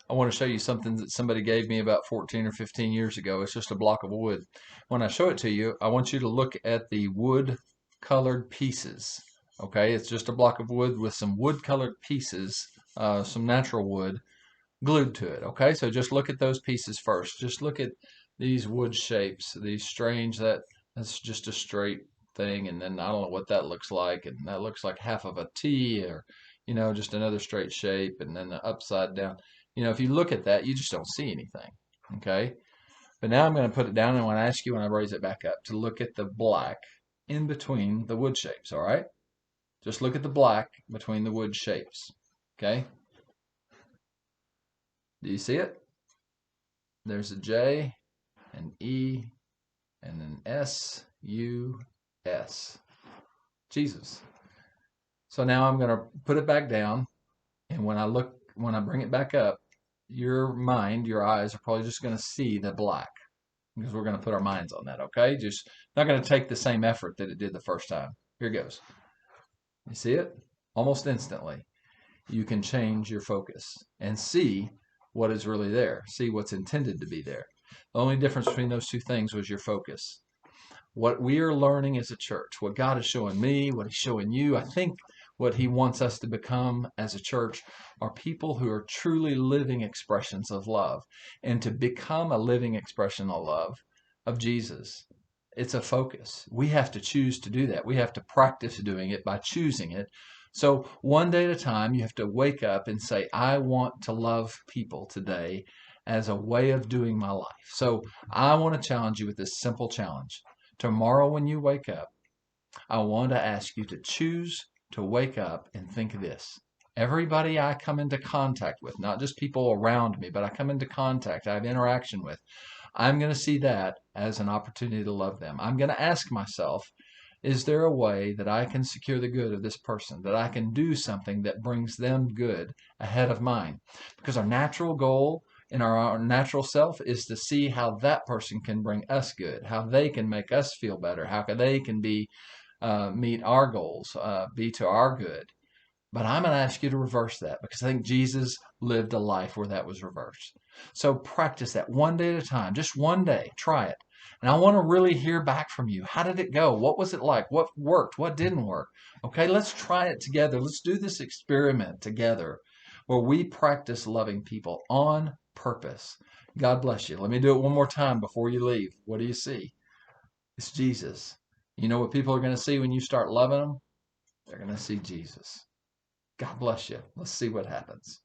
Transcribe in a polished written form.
I want to show you something that somebody gave me about 14 or 15 years ago. It's just a block of wood. When I show it to you, I want you to look at the wood colored pieces. Okay, it's just a block of wood with some wood colored pieces, some natural wood glued to it. Okay, so just look at those pieces first. Just look at these wood shapes, these strange, that's just a straight thing, and then I don't know what that looks like, and that looks like half of a T, or just another straight shape, and then the upside down. If you look at that, you just don't see anything. Okay, but now I'm going to put it down, and I want to ask you when I raise it back up to look at the black in between the wood shapes. All right, just look at the black between the wood shapes. Okay, do you see it? There's a J, an E, and an S-U-S. Jesus. So now I'm going to put it back down, and when I bring it back up, your mind, your eyes are probably just going to see the black because we're going to put our minds on that, okay? Just not going to take the same effort that it did the first time. Here goes. You see it? Almost instantly, you can change your focus and see what is really there, see what's intended to be there. The only difference between those two things was your focus. What we are learning as a church, what God is showing me, what He's showing you, I think what He wants us to become as a church are people who are truly living expressions of love. And to become a living expression of love of Jesus, it's a focus. We have to choose to do that. We have to practice doing it by choosing it. So one day at a time, you have to wake up and say, I want to love people today as a way of doing my life. So I want to challenge you with this simple challenge. Tomorrow, when you wake up, I want to ask you to choose to wake up and think of this. Everybody I come into contact with, not just people around me, but I come into contact, I have interaction with, I'm going to see that as an opportunity to love them. I'm going to ask myself, is there a way that I can secure the good of this person, that I can do something that brings them good ahead of mine? Because our natural goal in our natural self is to see how that person can bring us good, how they can make us feel better, how they can be meet our goals, be to our good. But I'm going to ask you to reverse that because I think Jesus lived a life where that was reversed. So practice that one day at a time, just one day. Try it. And I want to really hear back from you. How did it go? What was it like? What worked? What didn't work? Okay, let's try it together. Let's do this experiment together where we practice loving people on purpose. God bless you. Let me do it one more time before you leave. What do you see? It's Jesus. You know what people are going to see when you start loving them? They're going to see Jesus. God bless you. Let's see what happens.